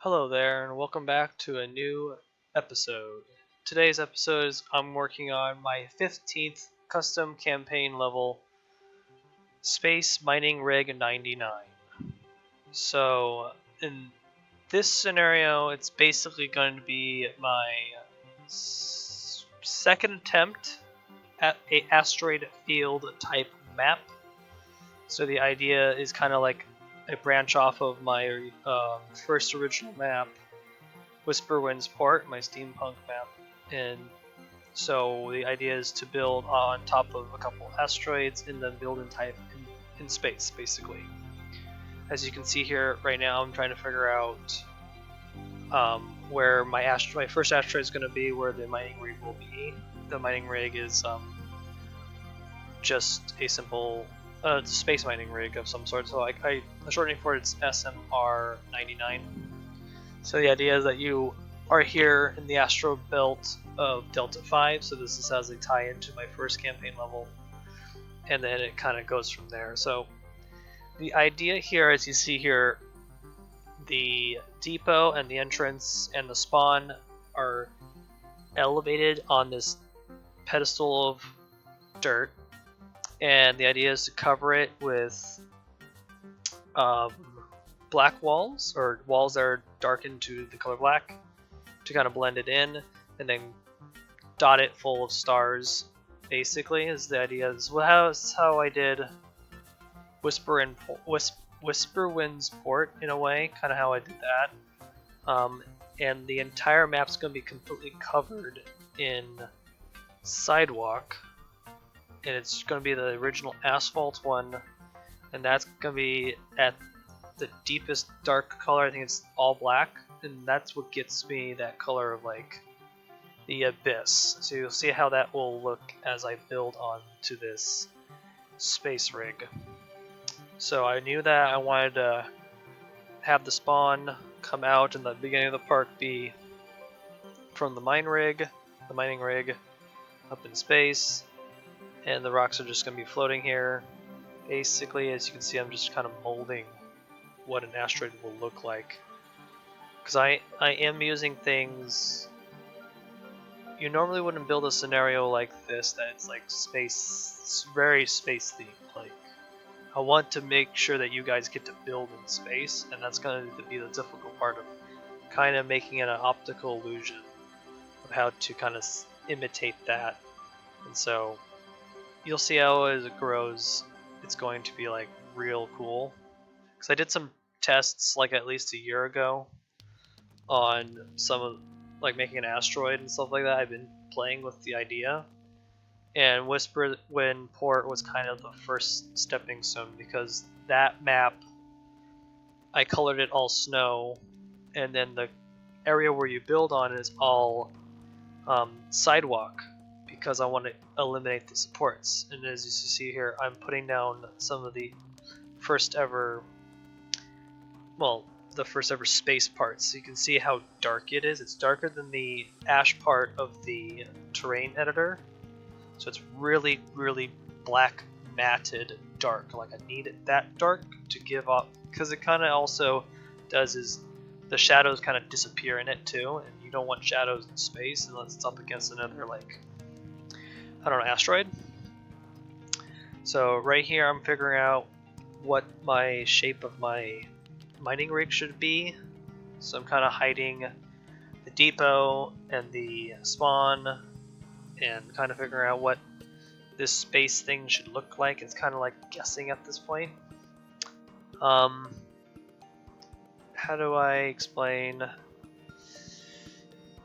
Hello there, and welcome back to a new episode. Today's episode is I'm working on my 15th custom campaign level Space Mining Rig 99. So, in this scenario, it's basically going to be my second attempt at a asteroid field type map. So the idea is kind of like a branch off of my first original map, Whisperwind's Port, my steampunk map, and so the idea is to build on top of a couple asteroids and then build in type in space, basically. As you can see here right now, I'm trying to figure out where my first asteroid is going to be, where the mining rig will be. The mining rig is just a simple space mining rig of some sort. So the short name for it is SMR 99. So the idea is that you are here in the asteroid belt of Delta 5, so this is as a tie into my first campaign level, and then it kind of goes from there. So the idea here, as you see here, the depot and the entrance and the spawn are elevated on this pedestal of dirt, and the idea is to cover it with black walls, or walls that are darkened to the color black, to kind of blend it in, and then dot it full of stars, basically, is the idea. That's how I did Whisperwind's Port, in a way, kind of how I did that. And the entire map's going to be completely covered in sidewalk, and it's going to be the original asphalt one, and that's going to be at the deepest dark color. I think it's all black, and that's what gets me that color of like the abyss. So you'll see how that will look as I build on to this space rig. So I knew that I wanted to have the spawn come out in the beginning of the park be from the mining rig up in space, and the rocks are just going to be floating here. Basically, as you can see, I'm just kind of molding what an asteroid will look like, because I am using things you normally wouldn't build a scenario like this, that it's like space, very space themed. Like, I want to make sure that you guys get to build in space, and that's going to be the difficult part of kind of making it an optical illusion of how to kind of imitate that. And so you'll see how as it grows, it's going to be like real cool. Because I did some tests like at least a year ago on some of like making an asteroid and stuff like that. I've been playing with the idea, and Whisperwind Port was kind of the first stepping stone, because that map I colored it all snow, and then the area where you build on is all sidewalk, because I want to eliminate the supports. And as you see here, I'm putting down some of the first ever space parts. So you can see how dark it is. It's darker than the ash part of the terrain editor. So it's really, really black, matted, dark. Like, I need it that dark to give off, because it kind of also does is the shadows kind of disappear in it too, and you don't want shadows in space unless it's up against another, like, I don't know, asteroid. So right here I'm figuring out what my shape of my mining rig should be. So I'm kind of hiding the depot and the spawn, and kind of figuring out what this space thing should look like. It's kind of like guessing at this point. How do I explain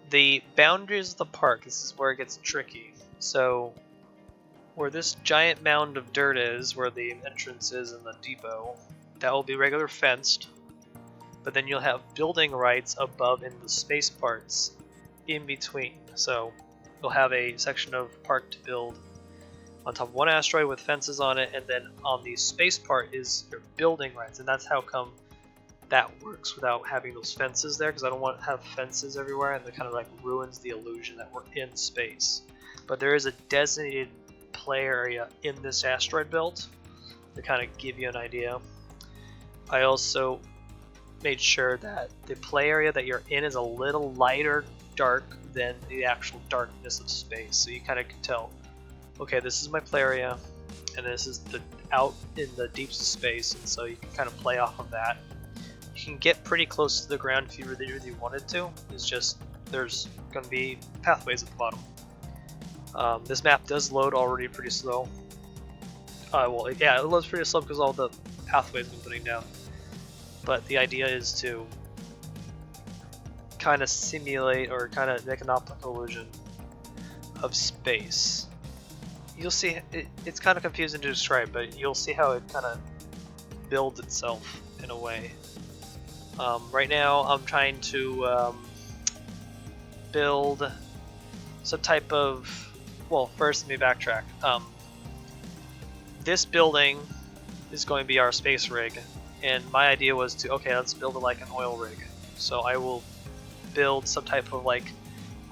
the boundaries of the park? This is where it gets tricky. So where this giant mound of dirt is, where the entrance is in the depot, that will be regular fenced, but then you'll have building rights above in the space parts in between. So you'll have a section of park to build on top of one asteroid with fences on it, and then on the space part is your building rights, and that's how come that works without having those fences there, because I don't want to have fences everywhere, and it kind of like ruins the illusion that we're in space. But there is a designated play area in this asteroid belt to kind of give you an idea. I also made sure that the play area that you're in is a little lighter dark than the actual darkness of space. So you kind of can tell, okay, this is my play area, and this is the out in the deeps of space, and so you can kind of play off of that. You can get pretty close to the ground if you really wanted to. It's just there's going to be pathways at the bottom. This map does load already pretty slow. Well, yeah, it loads pretty slow because all the pathways I'm putting down. But the idea is to kind of simulate or kind of make an optical illusion of space. You'll see, it's kind of confusing to describe, but you'll see how it kind of builds itself in a way. Right now I'm trying to build some type of, well, first let me backtrack. This building is going to be our space rig, and my idea was to, okay, let's build it like an oil rig. So I will build some type of like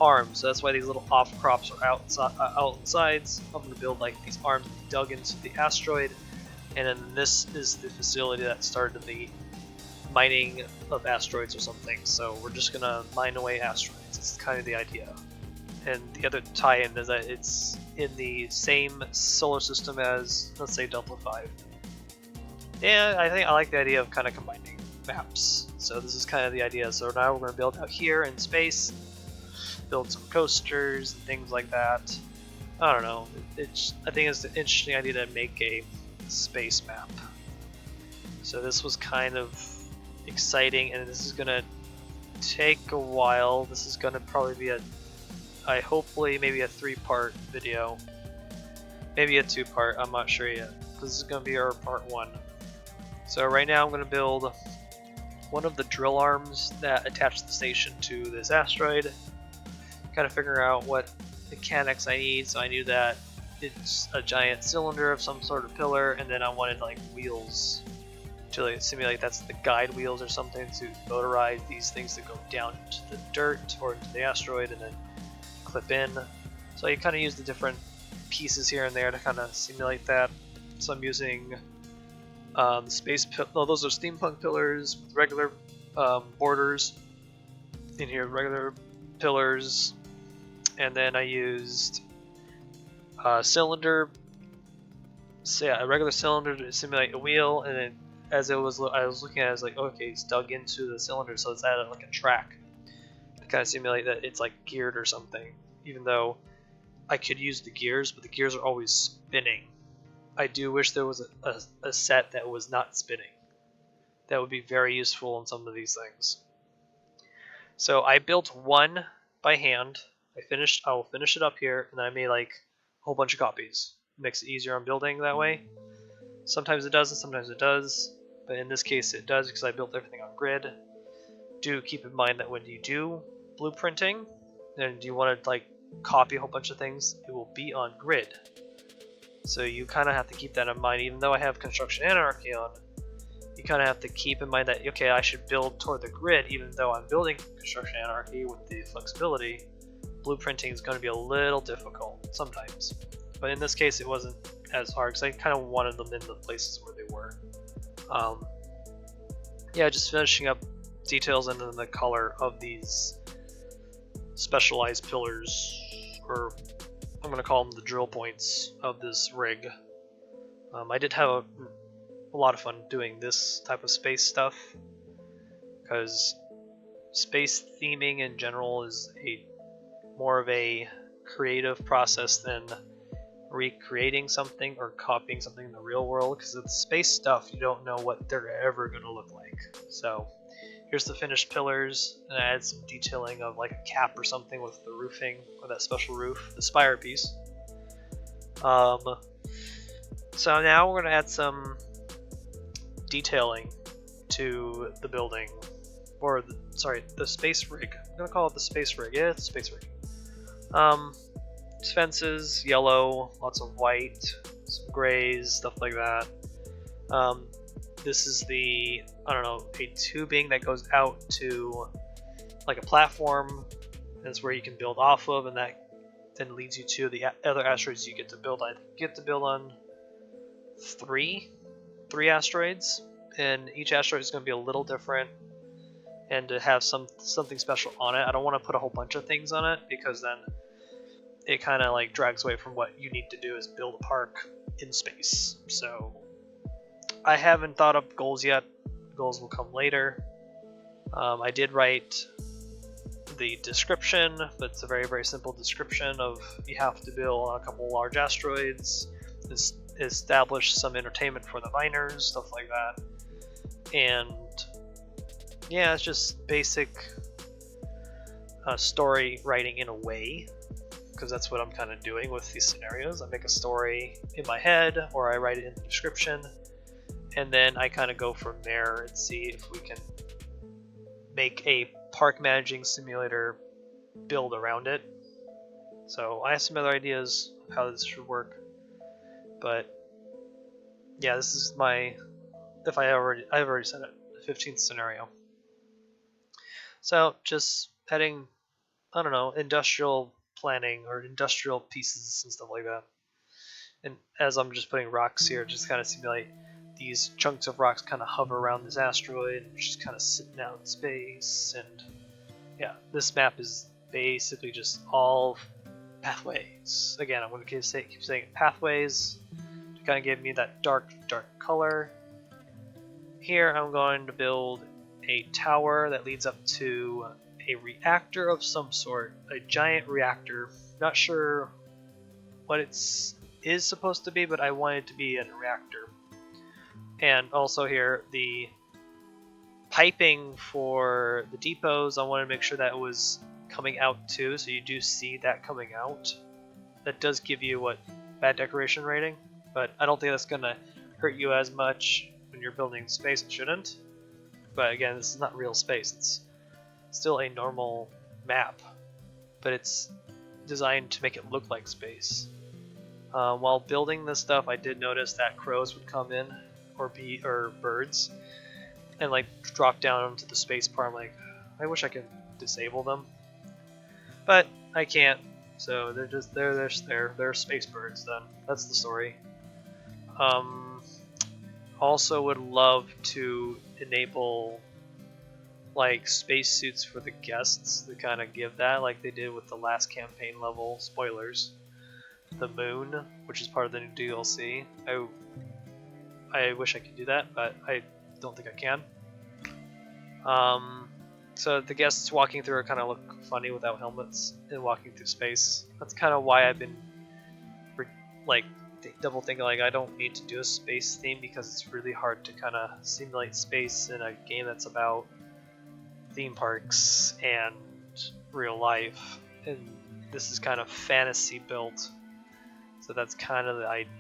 arms. So that's why these little off crops are out on the sides. I'm going to build like these arms dug into the asteroid, and then this is the facility that started the mining of asteroids or something. So we're just going to mine away asteroids. It's kind of the idea. And the other tie-in is that it's in the same solar system as, let's say, Delta 5. And I think I like the idea of kind of combining maps. So this is kind of the idea. So now we're going to build out here in space, build some coasters and things like that. I don't know. I think it's an interesting idea to make a space map. So this was kind of exciting, and this is going to take a while. This is going to probably be hopefully maybe a 3-part video, maybe a 2-part, I'm not sure yet, because this is going to be our part 1. So right now I'm going to build one of the drill arms that attach the station to this asteroid, kind of figure out what mechanics I need. So I knew that it's a giant cylinder of some sort of pillar, and then I wanted like wheels to like simulate that's the guide wheels or something to motorize these things that go down into the dirt or into the asteroid and then clip in. So you kind of use the different pieces here and there to kind of simulate that. So I'm using the space those are steampunk pillars with regular borders in here, regular pillars, and then I used a cylinder, so yeah, a regular cylinder to simulate a wheel, and then as I was looking at it, I was like, okay, it's dug into the cylinder, so it's added like a track to kind of simulate that it's like geared or something, even though I could use the gears, but the gears are always spinning. I do wish there was a set that was not spinning. That would be very useful in some of these things. So I built one by hand. I will finish it up here, and I made like a whole bunch of copies. It makes it easier on building that way. Sometimes it doesn't, sometimes it does, but in this case it does because I built everything on grid. Do keep in mind that when you do blueprinting, and you want to like copy a whole bunch of things, it will be on grid. So you kind of have to keep that in mind. Even though I have construction anarchy on, you kind of have to keep in mind that, okay, I should build toward the grid, even though I'm building construction anarchy with the flexibility. Blueprinting is going to be a little difficult sometimes, but in this case it wasn't as hard because I kind of wanted them in the places where they were. Yeah, just finishing up details and then the color of these specialized pillars, or I'm going to call them the drill points of this rig. I did have a lot of fun doing this type of space stuff because space theming in general is more of a creative process than recreating something or copying something in the real world, because with space stuff you don't know what they're ever going to look like. So here's the finished pillars, and I add some detailing of like a cap or something with the roofing, or that special roof, the spire piece. So now we're going to add some detailing to the building, or the space rig. I'm going to call it the space rig. Yeah, it's the space rig. Fences, yellow, lots of white, some grays, stuff like that. This is a tubing that goes out to like a platform. That's where you can build off of, and that then leads you to the other asteroids you get to build on. You get to build on three asteroids, and each asteroid is going to be a little different. and to have something special on it. I don't want to put a whole bunch of things on it because then it kind of like drags away from what you need to do is build a park in space. So I haven't thought up goals yet. Goals will come later. I did write the description, but it's a very, very simple description of you have to build a couple large asteroids, establish some entertainment for the miners, stuff like that. And yeah, it's just basic story writing in a way, because that's what I'm kind of doing with these scenarios. I make a story in my head, or I write it in the description, and then I kind of go from there and see if we can make a park managing simulator build around it. So I have some other ideas of how this should work, but yeah, this is my, I've already said it, the 15th scenario. So just heading, I don't know, industrial planning or industrial pieces and stuff like that. And as I'm just putting rocks here, just kind of simulate these chunks of rocks kind of hover around this asteroid, and just kind of sitting out in space. And yeah, this map is basically just all pathways. Again, I'm going to keep saying pathways to kind of give me that dark color. Here I'm going to build a tower that leads up to a reactor of some sort, a giant reactor. Not sure what it is supposed to be, but I want it to be a reactor. And also here, the piping for the depots, I want to make sure that it was coming out too, so you do see that coming out. That does give you what, bad decoration rating, but I don't think that's going to hurt you as much when you're building space. It shouldn't. But again, this is not real space. It's still a normal map, but it's designed to make it look like space. While building this stuff, I did notice that crows would come in, or birds, and like drop down onto the space part. I'm like, I wish I could disable them, but I can't. So they're just they're space birds. Then that's the story. Also would love to enable like spacesuits for the guests to kind of give that, like they did with the last campaign level. Spoilers. The moon, which is part of the new DLC. I wish I could do that, but I don't think I can. So the guests walking through kind of look funny without helmets and walking through space. That's kind of why I've been like double thinking like I don't need to do a space theme, because it's really hard to kind of simulate space in a game that's about theme parks and real life, and this is kind of fantasy built. So that's kind of the idea.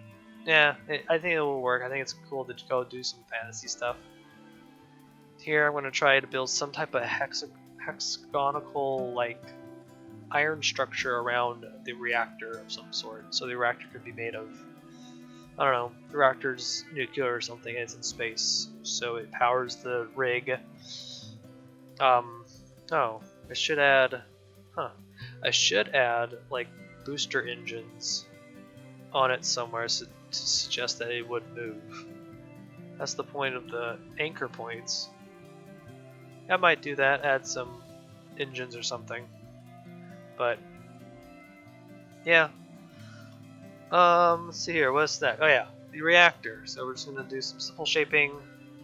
Yeah, I think it will work. I think it's cool to go do some fantasy stuff. Here I'm going to try to build some type of hexagonal like iron structure around the reactor of some sort. So the reactor could be made of, I don't know, the reactor's nuclear or something, and it's in space. So it powers the rig. Oh, I should add like booster engines on it somewhere to suggest that it would move. That's the point of the anchor points. I might do that, add some engines or something. But yeah. Let's see here, what's that? Oh yeah, the reactor. So we're just gonna do some simple shaping,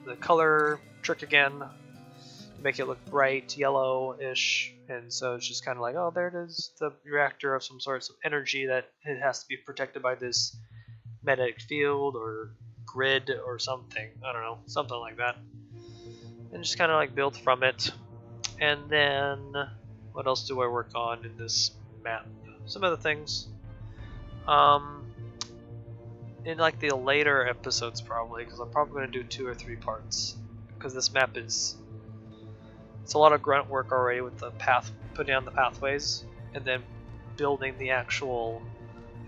the color trick again, to make it look bright yellow-ish. And so it's just kind of like, oh, there it is, the reactor of some sort of energy that it has to be protected by this magnetic field or grid or something. I don't know, something like that. And just kind of like build from it. And then what else do I work on in this map? Some other things. In like the later episodes probably, because I'm probably going to do 2 or 3 parts. Because this map is, it's a lot of grunt work already with the path, putting down the pathways, and then building the actual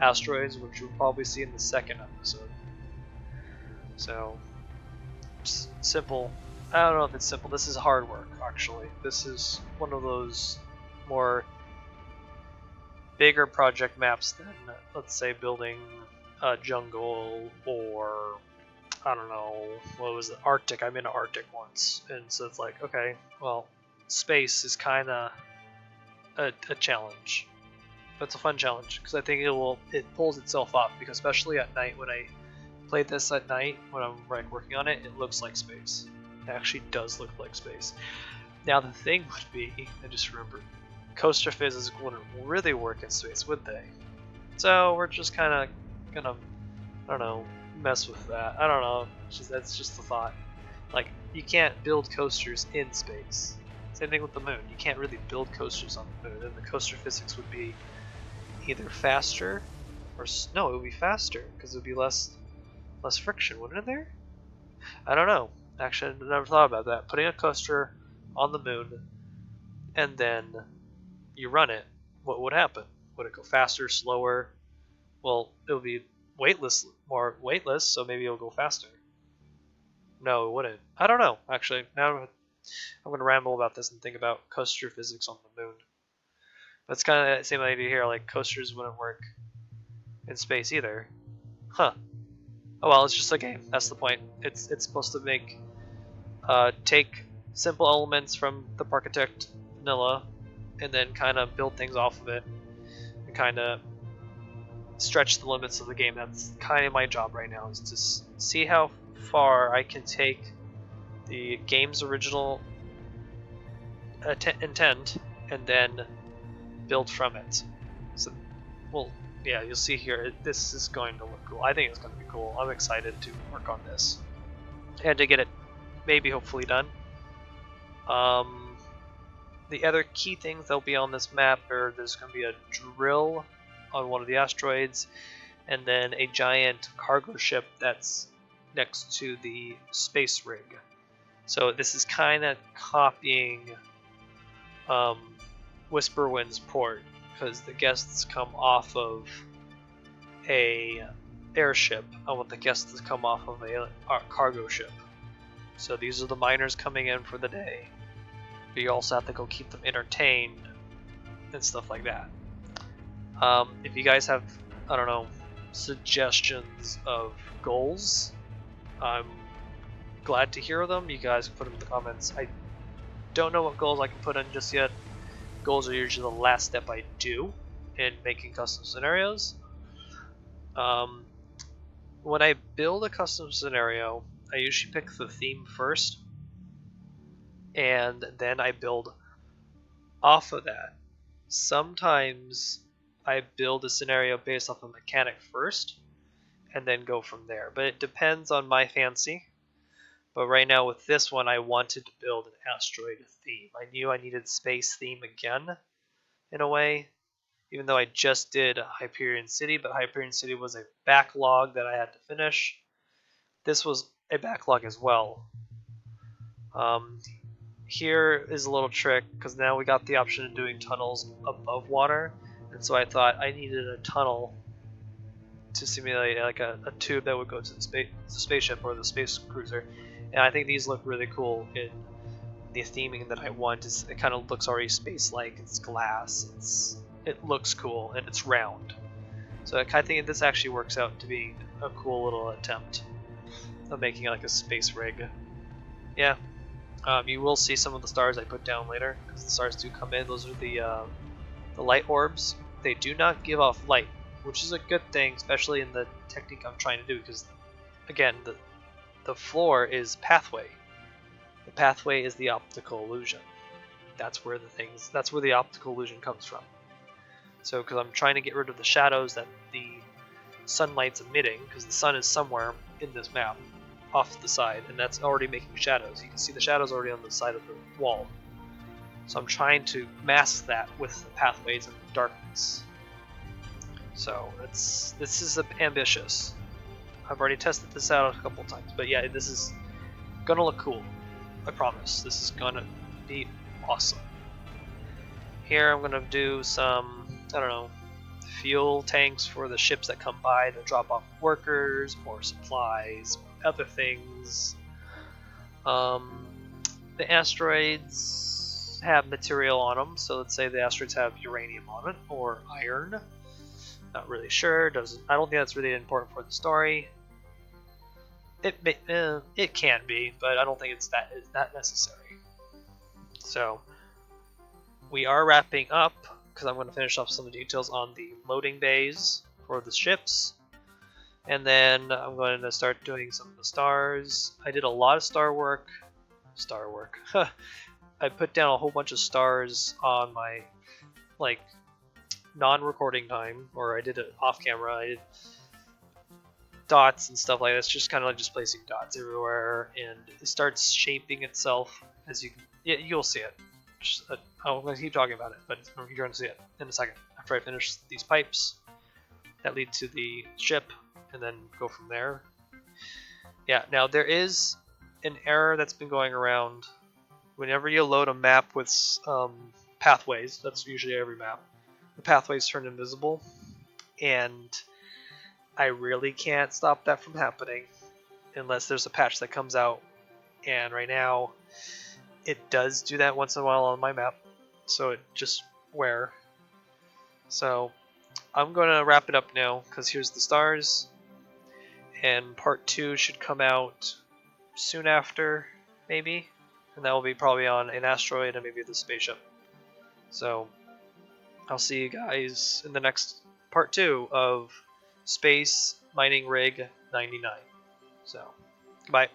asteroids, which you'll probably see in the 2nd episode. So, simple. I don't know if it's simple. This is hard work, actually. This is one of those more bigger project maps than, let's say, building a jungle or, I don't know, what was it, Arctic. I'm in Arctic once, and so it's like, okay, well, space is kind of a challenge. But it's a fun challenge because I think it pulls itself up, because especially at night, when I played this at night when I'm like working on it, it looks like space. It actually does look like space. Now the thing would be, I just remembered, coaster physics wouldn't really work in space, would they? So we're just kind of gonna, I don't know, mess with that. I don't know. That's just the thought. Like, you can't build coasters in space. Same thing with the moon. You can't really build coasters on the moon, and the coaster physics would be either faster or no, it would be faster because it would be less friction, wouldn't it? There, I don't know. Actually, I never thought about that. Putting a coaster on the moon and then you run it, what would happen? Would it go faster, slower? Well, it would be more weightless, so maybe it'll go faster. No, it wouldn't. I don't know. Actually, now I'm going to ramble about this and think about coaster physics on the moon. That's kind of the same idea here. Like, coasters wouldn't work in space either. Huh. Oh well, it's just a game. That's the point. It's supposed to take simple elements from the Parkitect vanilla and then kind of build things off of it and kind of stretch the limits of the game. That's kind of my job right now, is to see how far I can take the game's original intent and then build from it. So, well, yeah, you'll see here, this is going to look cool. I think it's going to be cool. I'm excited to work on this and to get it maybe hopefully done. The other key things that'll be on this map are there's going to be a drill on one of the asteroids, and then a giant cargo ship that's next to the space rig. So this is kind of copying Whisperwind's port, because the guests come off of a airship. I want the guests to come off of a cargo ship. So these are the miners coming in for the day, but you also have to go keep them entertained and stuff like that. If you guys have, I don't know, suggestions of goals, I'm glad to hear them. You guys can put them in the comments. I don't know what goals I can put in just yet. Goals are usually the last step I do in making custom scenarios. When I build a custom scenario, I usually pick the theme first, and then I build off of that. Sometimes I build a scenario based off a mechanic first, and then go from there. But it depends on my fancy. But right now with this one, I wanted to build an asteroid theme. I knew I needed space theme again, in a way. Even though I just did Hyperion City, but Hyperion City was a backlog that I had to finish. This was a backlog as well. Here is a little trick, because now we got the option of doing tunnels above water, and so I thought I needed a tunnel to simulate like a tube that would go to the spaceship or the space cruiser, and I think these look really cool in the theming that I want. It kind of looks already space-like. It's glass. It looks cool, and it's round. So I think this actually works out to being a cool little attempt of making like a space rig. Yeah. You will see some of the stars I put down later, because the stars do come in. Those are the light orbs. They do not give off light, which is a good thing, especially in the technique I'm trying to do, because again, the floor is pathway. The pathway is the optical illusion. That's where the optical illusion comes from. So, because I'm trying to get rid of the shadows that the sunlight's emitting, because the sun is somewhere in this map, off to the side, and that's already making shadows. You can see the shadows already on the side of the wall. So I'm trying to mask that with the pathways and the darkness. So this is ambitious. I've already tested this out a couple times, but yeah, this is gonna look cool. I promise. This is gonna be awesome. Here I'm gonna do some, I don't know, fuel tanks for the ships that come by to drop off workers, more supplies, other things. The asteroids have material on them, so let's say the asteroids have uranium on it or iron. Not really sure. I don't think that's really important for the story. It can be, but I don't think it's that necessary. So we are wrapping up because I'm going to finish off some of the details on the loading bays for the ships. And then I'm going to start doing some of the stars. I did a lot of star work. I put down a whole bunch of stars on my like non-recording time, or I did it off camera. I did dots and stuff like this, just kind of like just placing dots everywhere, and it starts shaping itself as you'll see it. I'm going to keep talking about it, but you're going to see it in a second after I finish these pipes that lead to the ship, and then go from there. Yeah, now there is an error that's been going around. Whenever you load a map with pathways, that's usually every map, the pathways turn invisible, and I really can't stop that from happening unless there's a patch that comes out, and right now it does do that once in a while on my map, so it just where. So I'm going to wrap it up now because here's the stars, and part 2 should come out soon after, maybe, and that will be probably on an asteroid and maybe the spaceship. So I'll see you guys in the next part 2 of Space Mining Rig 99. So, bye.